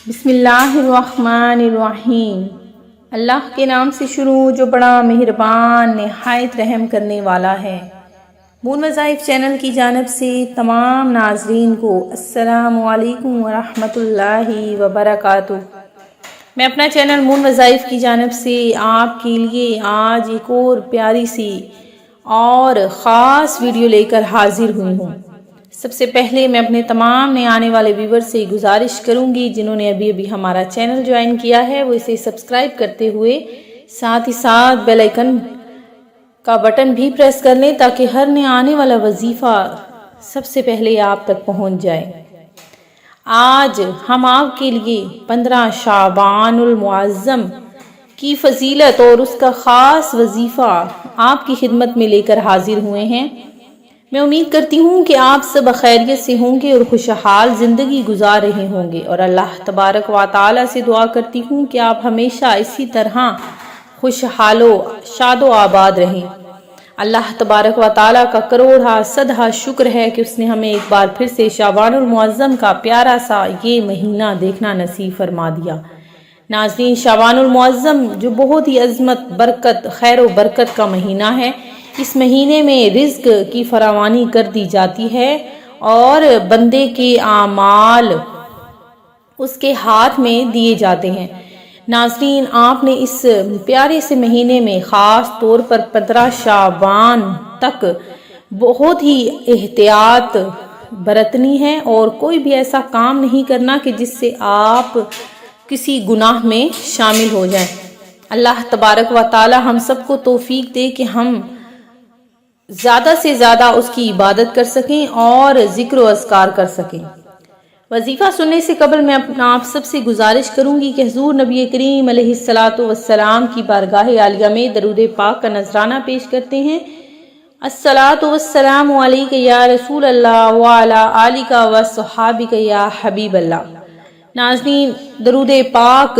بسم اللہ الرحمن الرحیم۔ اللہ کے نام سے شروع جو بڑا مہربان نہایت رحم کرنے والا ہے۔ مون وظائف چینل کی جانب سے تمام ناظرین کو السلام علیکم ورحمۃ اللہ وبرکاتہ۔ میں اپنا چینل مون وظائف کی جانب سے آپ کے لیے آج ایک اور پیاری سی اور خاص ویڈیو لے کر حاضر ہوئی ہوں۔ سب سے پہلے میں اپنے تمام نئے آنے والے ویور سے گزارش کروں گی جنہوں نے ابھی ہمارا چینل جوائن کیا ہے وہ اسے سبسکرائب کرتے ہوئے ساتھ ہی ساتھ بیل آئیکن کا بٹن بھی پریس کر لیں تاکہ ہر نئے آنے والا وظیفہ سب سے پہلے آپ تک پہنچ جائے۔ آج ہم آپ کے لیے 15 شعبان المعظم کی فضیلت اور اس کا خاص وظیفہ آپ کی خدمت میں لے کر حاضر ہوئے ہیں۔ میں امید کرتی ہوں کہ آپ سب خیریت سے ہوں گے اور خوشحال زندگی گزار رہے ہوں گے، اور اللہ تبارک و تعالی سے دعا کرتی ہوں کہ آپ ہمیشہ اسی طرح خوشحال و شاد و آباد رہیں۔ اللہ تبارک و تعالی کا کروڑا صدہ شکر ہے کہ اس نے ہمیں ایک بار پھر سے شعبان المعظم کا پیارا سا یہ مہینہ دیکھنا نصیب فرما دیا۔ ناظرین، شعبان المعظم جو بہت ہی عظمت، برکت، خیر و برکت کا مہینہ ہے، اس مہینے میں رزق کی فراوانی کر دی جاتی ہے اور بندے کے اعمال اس کے ہاتھ میں دیے جاتے ہیں۔ ناظرین، آپ نے اس پیارے سے مہینے میں خاص طور پر 15 شعبان تک بہت ہی احتیاط برتنی ہے اور کوئی بھی ایسا کام نہیں کرنا کہ جس سے آپ کسی گناہ میں شامل ہو جائیں۔ اللہ تبارک و تعالی ہم سب کو توفیق دے کہ ہم زیادہ سے زیادہ اس کی عبادت کر سکیں اور ذکر و اذکار کر سکیں۔ وظیفہ سننے سے قبل میں آپ سب سے گزارش کروں گی کہ حضور نبی کریم علیہ الصلاۃ والسلام کی بارگاہ عالیہ میں درود پاک کا نذرانہ پیش کرتے ہیں۔ الصلاۃ والسلام علیک یا رسول اللہ وعلی آلک وصحابک یا حبیب اللہ۔ ناظرین، درود پاک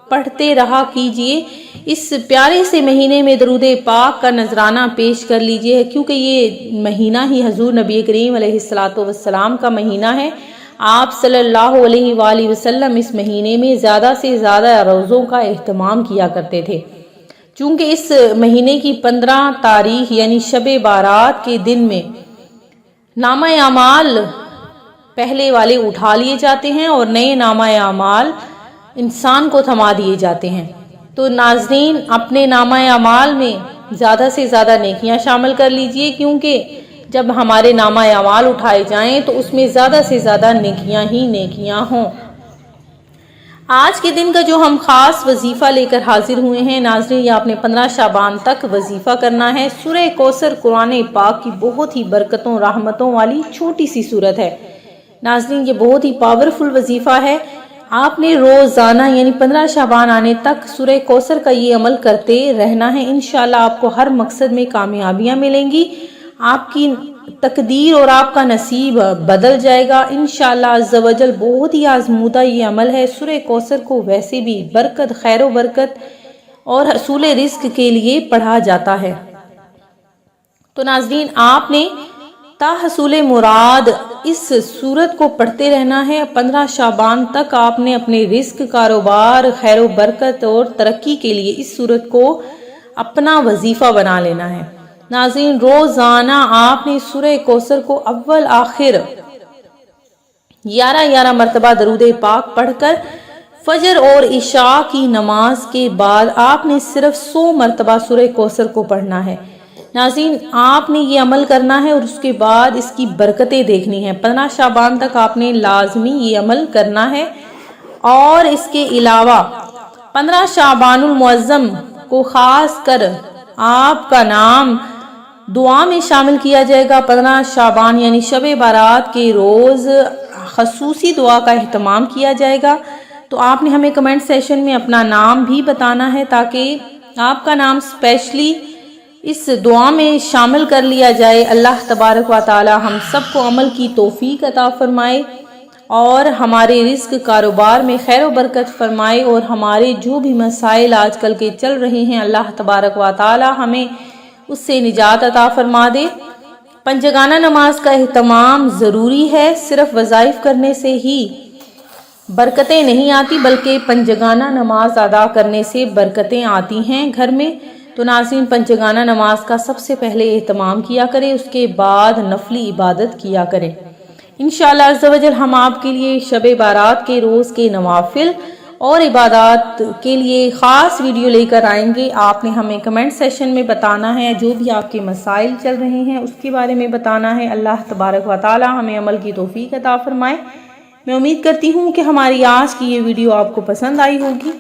پڑھتے رہا کیجئے، اس پیارے سے مہینے میں درود پاک کا نذرانہ پیش کر لیجئے، کیونکہ یہ مہینہ ہی حضور نبی کریم علیہ الصلاۃ والسلام کا مہینہ ہے۔ آپ صلی اللہ علیہ وآلہ وسلم اس مہینے میں زیادہ سے زیادہ روزوں کا اہتمام کیا کرتے تھے، چونکہ اس مہینے کی 15 تاریخ یعنی شب بارات کے دن میں نامہ اعمال پہلے والے اٹھا لیے جاتے ہیں اور نئے نامہ اعمال انسان کو تھما دیے جاتے ہیں۔ تو ناظرین، اپنے نامہ اعمال میں زیادہ سے زیادہ نیکیاں شامل کر لیجئے، کیونکہ جب ہمارے نامہ اعمال اٹھائے جائیں تو اس میں زیادہ سے زیادہ نیکیاں ہی نیکیاں ہوں۔ آج کے دن کا جو ہم خاص وظیفہ لے کر حاضر ہوئے ہیں ناظرین، یہ آپ نے 15 شعبان تک وظیفہ کرنا ہے۔ سورہ کوثر قرآن پاک کی بہت ہی برکتوں رحمتوں والی چھوٹی سی سورت ہے۔ ناظرین، یہ بہت ہی پاورفل وظیفہ ہے۔ آپ نے روزانہ یعنی 15 شعبان آنے تک سورہ کوثر کا یہ عمل کرتے رہنا ہے۔ انشاءاللہ آپ کو ہر مقصد میں کامیابیاں ملیں گی، آپ کی تقدیر اور آپ کا نصیب بدل جائے گا انشاءاللہ عز و جل۔ بہت ہی آزمودہ یہ عمل ہے۔ سورہ کوثر کو ویسے بھی برکت، خیر و برکت اور حصول رزق کے لیے پڑھا جاتا ہے۔ تو ناظرین، آپ نے تا حصول مراد اس سورت کو پڑھتے رہنا ہے۔ 15 شعبان تک آپ نے اپنے رزق، کاروبار، خیر و برکت اور ترقی کے لیے اس سورت کو اپنا وظیفہ بنا لینا ہے۔ ناظرین، روزانہ آپ نے سورہ کوثر کو اول آخر 11 مرتبہ درود پاک پڑھ کر فجر اور عشاء کی نماز کے بعد آپ نے صرف 100 مرتبہ سورہ کوثر کو پڑھنا ہے۔ ناظرین، آپ نے یہ عمل کرنا ہے اور اس کے بعد اس کی برکتیں دیکھنی ہیں۔ 15 شعبان تک آپ نے لازمی یہ عمل کرنا ہے، اور اس کے علاوہ 15 شعبان المعظم کو خاص کر آپ کا نام دعا میں شامل کیا جائے گا۔ 15 شعبان یعنی شب بارات کے روز خصوصی دعا کا اہتمام کیا جائے گا، تو آپ نے ہمیں کمنٹ سیشن میں اپنا نام بھی بتانا ہے تاکہ آپ کا نام اسپیشلی اس دعا میں شامل کر لیا جائے۔ اللہ تبارک و تعالی ہم سب کو عمل کی توفیق عطا فرمائے اور ہمارے رزق، کاروبار میں خیر و برکت فرمائے، اور ہمارے جو بھی مسائل آج کل کے چل رہے ہیں اللہ تبارک و تعالی ہمیں اس سے نجات عطا فرما دے۔ پنجگانہ نماز کا اہتمام ضروری ہے، صرف وظائف کرنے سے ہی برکتیں نہیں آتی بلکہ پنجگانہ نماز ادا کرنے سے برکتیں آتی ہیں گھر میں۔ تو ناظرین، پنجگانہ نماز کا سب سے پہلے اہتمام کیا کریں، اس کے بعد نفلی عبادت کیا کریں۔ انشاءاللہ عز و جل ہم آپ کے لیے شب بارات کے روز کے نوافل اور عبادات کے لیے خاص ویڈیو لے کر آئیں گے۔ آپ نے ہمیں کمنٹ سیشن میں بتانا ہے، جو بھی آپ کے مسائل چل رہے ہیں اس کے بارے میں بتانا ہے۔ اللہ تبارک و تعالی ہمیں عمل کی توفیق عطا فرمائے۔ میں امید کرتی ہوں کہ ہماری آج کی یہ ویڈیو آپ کو پسند آئی ہوگی۔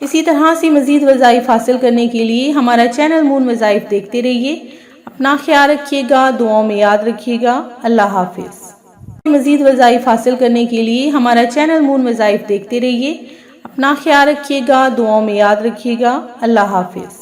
اسی طرح سے مزید وظائف حاصل کرنے کے لیے ہمارا چینل مون وظائف دیکھتے رہیے۔ اپنا خیال رکھیے گا، دعاؤں میں یاد رکھیے گا۔ اللہ حافظ۔ مزید وظائف حاصل کرنے کے لیے ہمارا چینل مون وظائف دیکھتے رہیے۔ اپنا خیال رکھیے گا، دعاؤں میں یاد رکھیے گا۔ اللہ حافظ۔